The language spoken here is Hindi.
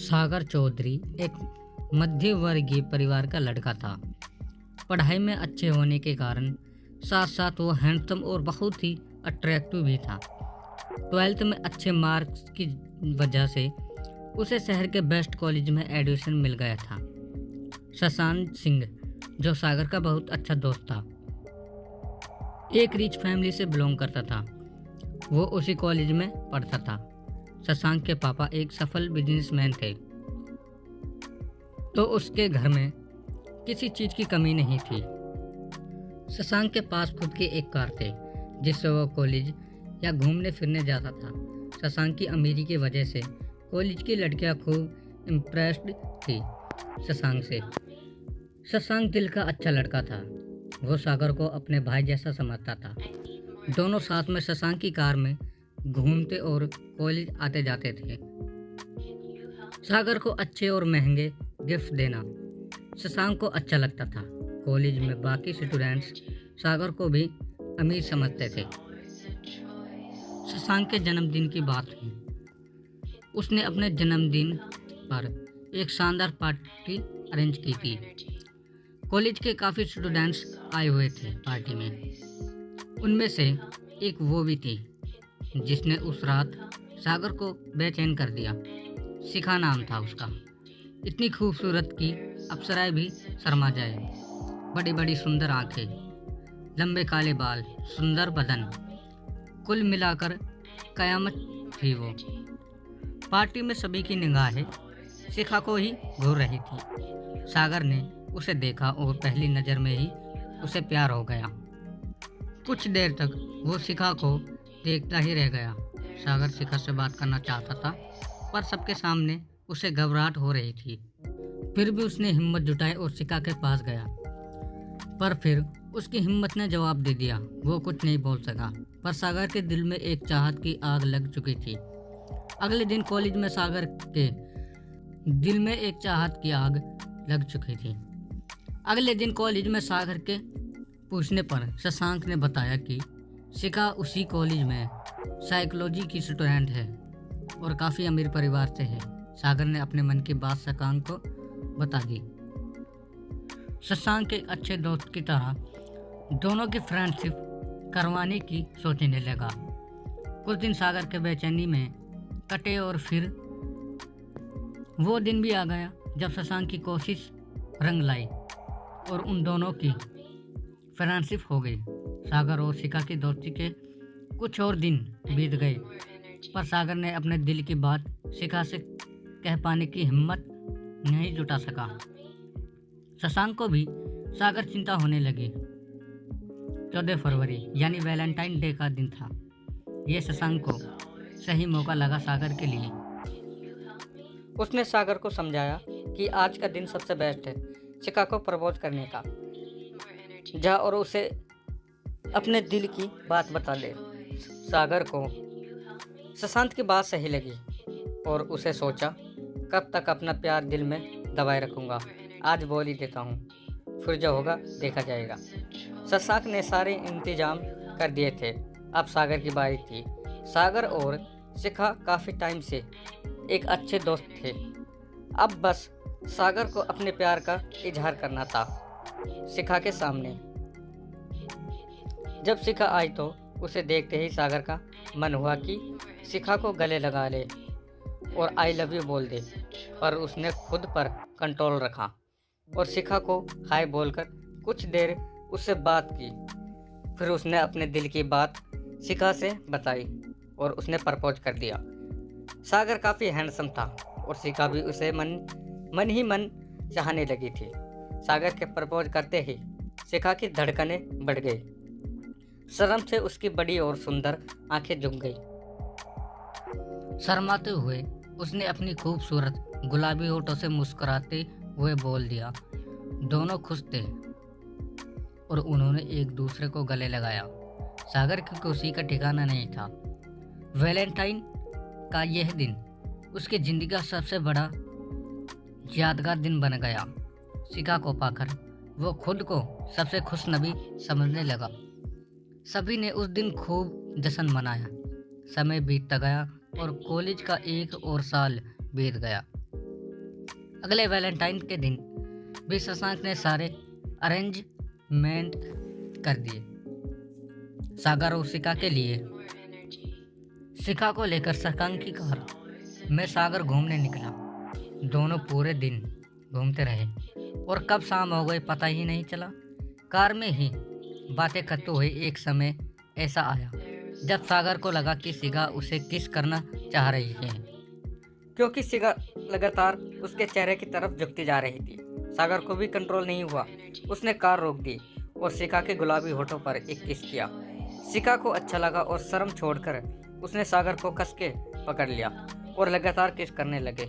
सागर चौधरी एक मध्य वर्गीय परिवार का लड़का था। पढ़ाई में अच्छे होने के कारण साथ साथ वो हैंडसम और बहुत ही अट्रैक्टिव भी था। 12th में अच्छे मार्क्स की वजह से उसे शहर के बेस्ट कॉलेज में एडमिशन मिल गया था। शशांक सिंह, जो सागर का बहुत अच्छा दोस्त था, एक रिच फैमिली से बिलोंग करता था। वो उसी कॉलेज में पढ़ता था। शशांक के पापा एक सफल बिजनेसमैन थे, तो उसके घर में किसी चीज की कमी नहीं थी। शशांक के पास खुद की एक कार थी, जिससे वो कॉलेज या घूमने फिरने जाता था। शशांक की अमीरी की वजह से कॉलेज की लड़कियां खूब इम्प्रेस्ड थी शशांक से। शशांक दिल का अच्छा लड़का था। वो सागर को अपने भाई जैसा समझता था। दोनों साथ में शशांक की कार में घूमते और कॉलेज आते जाते थे। सागर को अच्छे और महंगे गिफ्ट देना शशांक को अच्छा लगता था। कॉलेज में बाकी स्टूडेंट्स सागर को भी अमीर समझते थे। शशांक के जन्मदिन की बात है। उसने अपने जन्मदिन पर एक शानदार पार्टी अरेंज की थी। कॉलेज के काफ़ी स्टूडेंट्स आए हुए थे पार्टी में। उनमें से एक वो भी थी जिसने उस रात सागर को बेचैन कर दिया। शिखा नाम था उसका। इतनी खूबसूरत कि अप्सराएं भी शर्मा जाए। बड़ी बड़ी सुंदर आंखें, लंबे काले बाल, सुंदर बदन, कुल मिलाकर कयामत थी वो। पार्टी में सभी की निगाहें शिखा को ही घूर रही थी। सागर ने उसे देखा और पहली नज़र में ही उसे प्यार हो गया। कुछ देर तक वो शिखा को देखता ही रह गया। सागर शिखा से बात करना चाहता था, पर सबके सामने उसे घबराहट हो रही थी। फिर भी उसने हिम्मत जुटाई और शिखा के पास गया, पर फिर उसकी हिम्मत ने जवाब दे दिया। वो कुछ नहीं बोल सका, पर सागर के दिल में एक चाहत की आग लग चुकी थी। अगले दिन कॉलेज में सागर के दिल में एक चाहत की आग लग चुकी थी। अगले दिन कॉलेज में सागर के पूछने पर शशांक ने बताया कि शिखा उसी कॉलेज में साइकोलॉजी की स्टूडेंट है और काफ़ी अमीर परिवार से है। सागर ने अपने मन की बात शशांक को बता दी। शशांक एक अच्छे दोस्त की तरह दोनों की फ्रेंडशिप करवाने की सोचने लगा। कुछ दिन सागर के बेचैनी में कटे और फिर वो दिन भी आ गया जब शशांक की कोशिश रंग लाई और उन दोनों की फ्रेंडशिप हो गई। सागर और शिखा की दोस्ती के कुछ और दिन बीत गए, पर सागर ने अपने दिल की बात शिखा से कह पाने की हिम्मत नहीं जुटा सका। शशांक को भी सागर चिंता होने लगी। 14 फरवरी यानी वैलेंटाइन डे का दिन था। ये शशांक को सही मौका लगा सागर के लिए। उसने सागर को समझाया कि आज का दिन सबसे बेस्ट है शिखा को प्रपोज करने का। जा और उसे अपने दिल की बात बता ले। सागर को शशांक की बात सही लगी और उसे सोचा, कब तक अपना प्यार दिल में दबाए रखूंगा, आज बोल ही देता हूँ, फिर जो होगा देखा जाएगा। शशांक ने सारे इंतजाम कर दिए थे। अब सागर की बारी थी। सागर और शिखा काफ़ी टाइम से एक अच्छे दोस्त थे। अब बस सागर को अपने प्यार का इजहार करना था शिखा के सामने। जब शिखा आई तो उसे देखते ही सागर का मन हुआ कि शिखा को गले लगा ले और आई लव यू बोल दे, पर उसने खुद पर कंट्रोल रखा और शिखा को हाय बोलकर कुछ देर उससे बात की। फिर उसने अपने दिल की बात शिखा से बताई और उसने प्रपोज कर दिया। सागर काफ़ी हैंडसम था और शिखा भी उसे मन ही मन चाहने लगी थी। सागर के प्रपोज करते ही शिखा की धड़कनें बढ़ गई। शर्म से उसकी बड़ी और सुंदर आंखें झुक गई। शर्माते हुए उसने अपनी खूबसूरत गुलाबी होठों से मुस्कुराते हुए बोल दिया। दोनों खुश थे और उन्होंने एक दूसरे को गले लगाया। सागर की खुशी का ठिकाना नहीं था। वैलेंटाइन का यह दिन उसकी जिंदगी का सबसे बड़ा यादगार दिन बन गया। शिखा को पाकर वो खुद को सबसे खुशनबी समझने लगा। सभी ने उस दिन खूब जश्न मनाया। समय बीतता गया और कॉलेज का एक और साल बीत गया। अगले वैलेंटाइन के दिन भी शशांक ने सारे अरेंजमेंट कर दिए सागर और शिखा के लिए। शिखा को लेकर शशांक की कार में सागर घूमने निकला। दोनों पूरे दिन घूमते रहे और कब शाम हो गई पता ही नहीं चला। कार में ही बातें करते हुए एक समय ऐसा आया जब सागर को लगा कि शिखा उसे किस करना चाह रही है, क्योंकि शिखा लगातार उसके चेहरे की तरफ झुकती जा रही थी। सागर को भी कंट्रोल नहीं हुआ। उसने कार रोक दी और शिखा के गुलाबी होठों पर एक किस किया। शिखा को अच्छा लगा और शर्म छोड़कर उसने सागर को कस के पकड़ लिया और लगातार किस करने लगे।